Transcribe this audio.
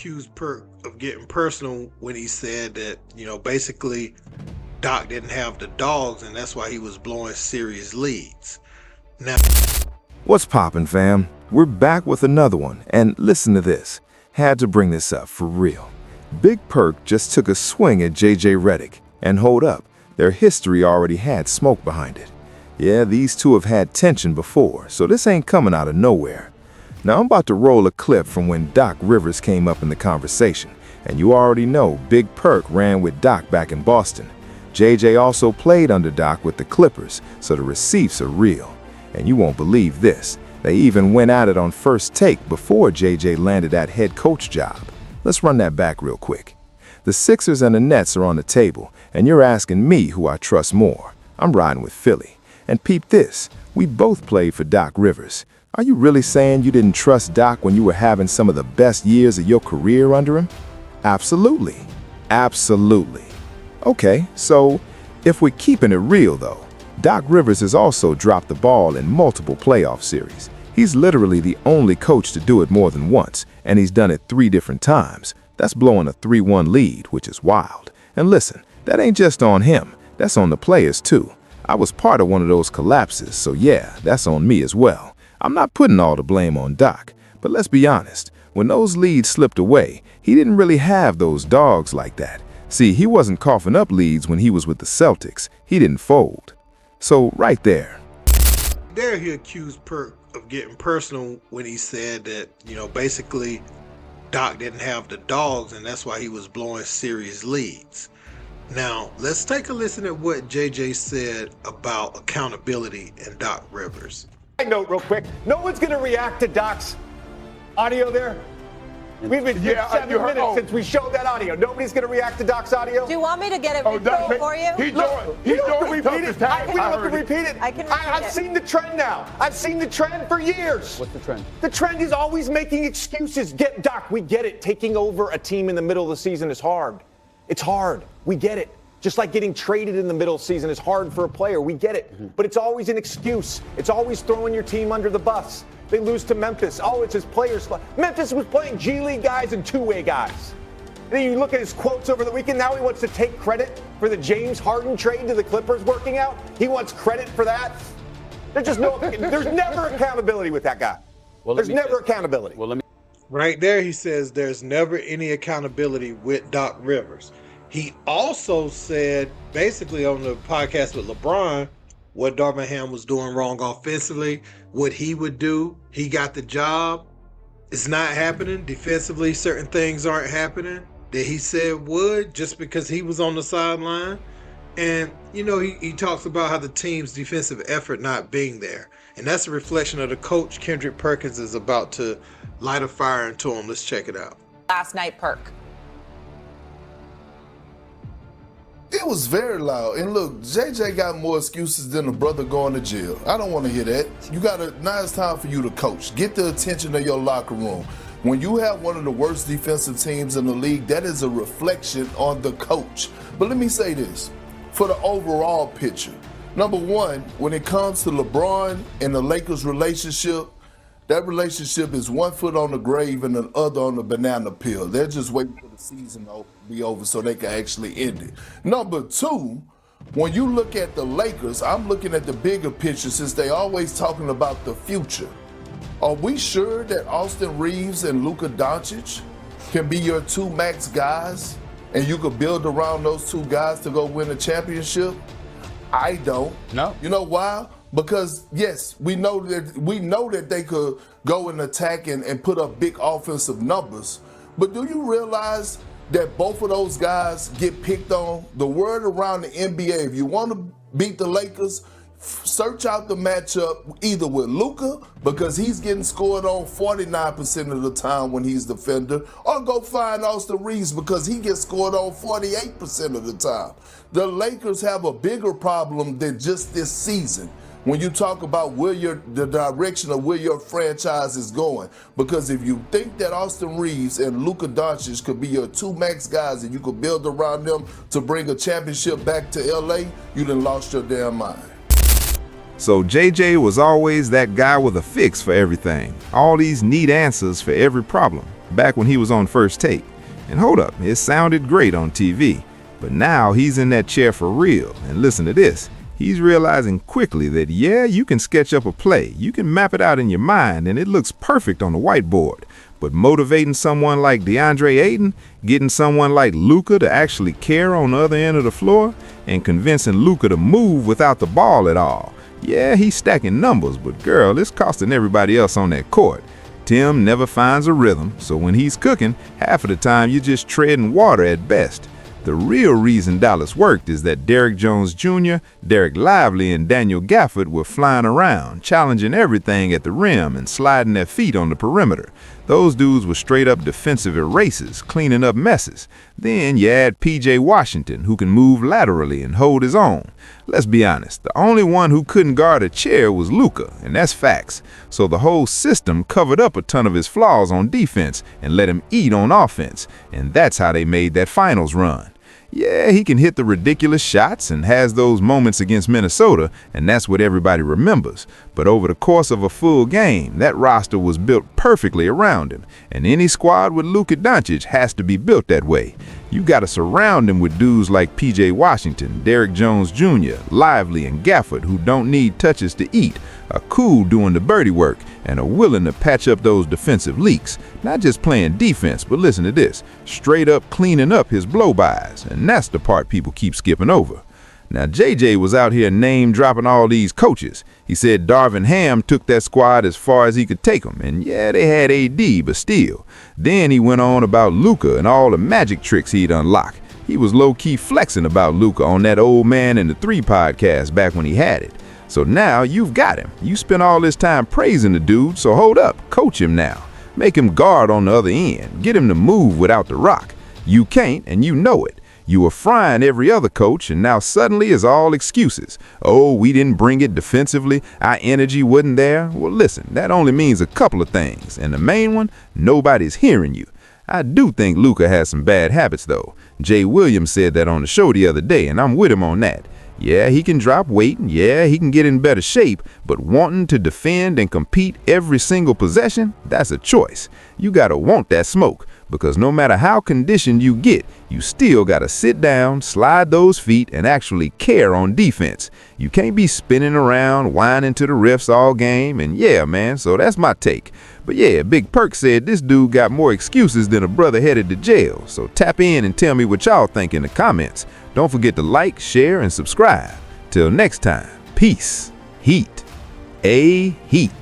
accused Perk of getting personal when he said that, basically Doc didn't have the dogs and that's why he was blowing serious leads. Now, what's poppin', fam? We're back with another one, and listen to this. Had to bring this up for real. Big Perk just took a swing at JJ Redick, and hold up, their history already had smoke behind it. Yeah, these two have had tension before, so this ain't coming out of nowhere. Now I'm about to roll a clip from when Doc Rivers came up in the conversation, and you already know Big Perk ran with Doc back in Boston. JJ also played under Doc with the Clippers, so the receipts are real. And you won't believe this, they even went at it on first take before JJ landed that head coach job. Let's run that back real quick. The Sixers and the Nets are on the table, and you're asking me who I trust more. I'm riding with Philly. And peep this, we both played for Doc Rivers. Are you really saying you didn't trust Doc when you were having some of the best years of your career under him? Absolutely. Absolutely. Okay, so if we're keeping it real though, Doc Rivers has also dropped the ball in multiple playoff series. He's literally the only coach to do it more than once, and he's done it 3 different times. That's blowing a 3-1 lead, which is wild. And listen, that ain't just on him, that's on the players too. I was part of one of those collapses, so yeah, that's on me as well. I'm not putting all the blame on Doc, but let's be honest, when those leads slipped away, he didn't really have those dogs like that. See, he wasn't coughing up leads when he was with the Celtics. He didn't fold. So right there. There he accused Perk of getting personal when he said that, basically Doc didn't have the dogs and that's why he was blowing serious leads. Now, let's take a listen at what JJ said about accountability and Doc Rivers. Side note real quick, no one's going to react to Doc's audio there. We've been here 7 minutes since we showed that audio. Nobody's going to react to Doc's audio? Do you want me to get it repeated for you? You don't repeat it. We don't have to repeat it. I can repeat I've it. seen the trend now. I've seen the trend for years. What's the trend? The trend is always making excuses. Doc, we get it. Taking over a team in the middle of the season is hard. It's hard. We get it. Just like getting traded in the middle of the season is hard for a player. We get it. But it's always an excuse. It's always throwing your team under the bus. They lose to Memphis. Oh, it's his players. Memphis was playing G League guys and two-way guys. And then you look at his quotes over the weekend. Now he wants to take credit for the James Harden trade to the Clippers working out. He wants credit for that. There's never accountability with that guy. There's never accountability. Right there, he says there's never any accountability with Doc Rivers. He also said, basically on the podcast with LeBron, what Darvin Ham was doing wrong offensively, what he would do. He got the job. It's not happening. Defensively, certain things aren't happening that he said would just because he was on the sideline. And, he talks about how the team's defensive effort not being there. And that's a reflection of the coach, Kendrick Perkins, is about to light a fire into him. Let's check it out. Last night, Perk. It was very loud. And look, JJ got more excuses than a brother going to jail. I don't want to hear that. Now it's time for you to coach. Get the attention of your locker room. When you have one of the worst defensive teams in the league, that is a reflection on the coach. But let me say this, for the overall picture. Number one, when it comes to LeBron and the Lakers relationship, that relationship is one foot on the grave and the other on the banana peel. They're just waiting for the season to be over so they can actually end it. Number two, when you look at the Lakers, I'm looking at the bigger picture since they always talking about the future. Are we sure that Austin Reeves and Luka Doncic can be your 2 max guys and you could build around those 2 guys to go win a championship? I don't. No. You know why? Because yes, we know that they could go and attack and put up big offensive numbers. But do you realize that both of those guys get picked on? The word around the NBA, if you want to beat the Lakers, search out the matchup either with Luka, because he's getting scored on 49% of the time when he's defender, or go find Austin Reeves because he gets scored on 48% of the time. The Lakers have a bigger problem than just this season when you talk about the direction of where your franchise is going. Because if you think that Austin Reeves and Luka Doncic could be your 2 max guys and you could build around them to bring a championship back to LA, you done lost your damn mind. So JJ was always that guy with a fix for everything. All these neat answers for every problem. back when he was on First Take. And hold up, it sounded great on TV. But now he's in that chair for real, and listen to this. He's realizing quickly that, yeah, you can sketch up a play, you can map it out in your mind, and it looks perfect on the whiteboard. But motivating someone like DeAndre Ayton, getting someone like Luka to actually care on the other end of the floor, and convincing Luka to move without the ball at all. Yeah, he's stacking numbers, but girl, it's costing everybody else on that court. Tim never finds a rhythm, so when he's cooking, half of the time you're just treading water at best. The real reason Dallas worked is that Derrick Jones Jr., Derek Lively, and Daniel Gafford were flying around, challenging everything at the rim and sliding their feet on the perimeter. Those dudes were straight up defensive erasers, cleaning up messes. Then you add PJ Washington, who can move laterally and hold his own. Let's be honest, the only one who couldn't guard a chair was Luka, and that's facts. So the whole system covered up a ton of his flaws on defense and let him eat on offense, and that's how they made that finals run. Yeah, he can hit the ridiculous shots and has those moments against Minnesota, and that's what everybody remembers. But over the course of a full game, that roster was built perfectly around him, and any squad with Luka Doncic has to be built that way. You got to surround him with dudes like PJ Washington, Derrick Jones Jr., Lively, and Gafford, who don't need touches to eat, are cool doing the birdie work, and are willing to patch up those defensive leaks. Not just playing defense, but listen to this, straight up cleaning up his blow-bys, and that's the part people keep skipping over. Now, JJ was out here name-dropping all these coaches. He said Darvin Ham took that squad as far as he could take them, and yeah, they had AD, but still. Then he went on about Luka and all the magic tricks he'd unlock. He was low-key flexing about Luka on that Old Man and the Three podcast back when he had it. So now you've got him. You spent all this time praising the dude, so hold up, coach him now. Make him guard on the other end. Get him to move without the rock. You can't, and you know it. You were frying every other coach, and now suddenly it's all excuses. Oh, we didn't bring it defensively. Our energy wasn't there. Well, listen, that only means a couple of things, and the main one, nobody's hearing you. I do think Luka has some bad habits, though. Jay Williams said that on the show the other day, and I'm with him on that. Yeah, he can drop weight, and yeah, he can get in better shape, but wanting to defend and compete every single possession, that's a choice. You gotta want that smoke, because no matter how conditioned you get, you still gotta sit down, slide those feet, and actually care on defense. You can't be spinning around, whining to the refs all game, and yeah, man, so that's my take. But yeah, Big Perk said this dude got more excuses than a brother headed to jail, so tap in and tell me what y'all think in the comments. Don't forget to like, share, and subscribe. Till next time, peace, heat, a heat.